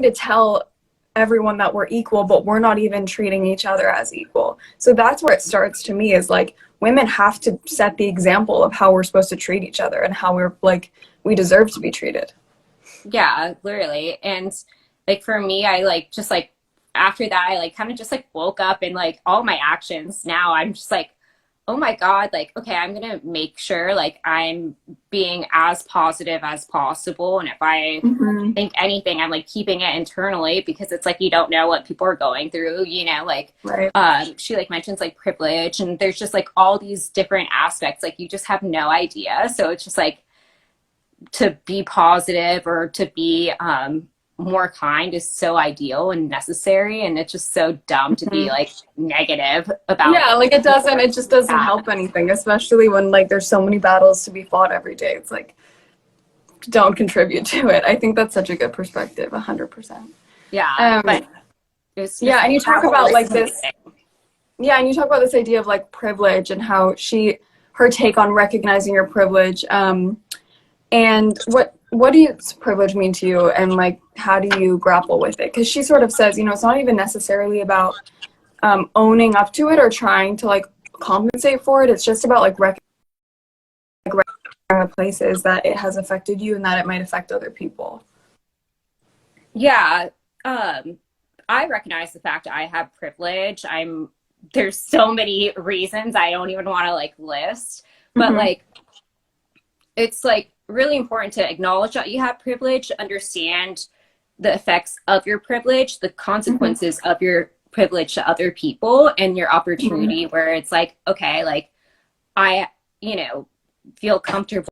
to tell everyone that we're equal, but we're not even treating each other as equal. So that's where it starts to me, is like women have to set the example of how we're supposed to treat each other and how we're like we deserve to be treated. Yeah, literally. And like for me, I like just like after that, I like kind of just like woke up and like all my actions now, I'm just like, oh my God, like, okay, I'm gonna make sure like I'm being as positive as possible. And if I Mm-hmm. think anything, I'm like keeping it internally because it's like you don't know what people are going through, like Right. she like mentions like privilege and there's just like all these different aspects, like you just have no idea. So it's just like to be positive or to be more kind is so ideal and necessary, and it's just so dumb to be Mm-hmm. like negative about Yeah, like it just doesn't that. help anything, especially when like there's so many battles to be fought every day. It's like don't contribute to it. I think that's such a good perspective, 100%. Yeah, Um, but it's yeah, just and you that talk whole about like like this, thing. yeah, and you talk about this idea of like privilege and how her take on recognizing your privilege. And what does privilege mean to you, and like how do you grapple with it? Because she sort of says, it's not even necessarily about owning up to it or trying to like compensate for it. It's just about like places that it has affected you and that it might affect other people. Yeah, I recognize the fact I have privilege. There's so many reasons I don't even want to like list, but Mm-hmm. like it's like really important to acknowledge that you have privilege, understand the effects of your privilege, the Mm-hmm. consequences of your privilege to other people, and your Mm-hmm. opportunity where it's like, okay, like I, feel comfortable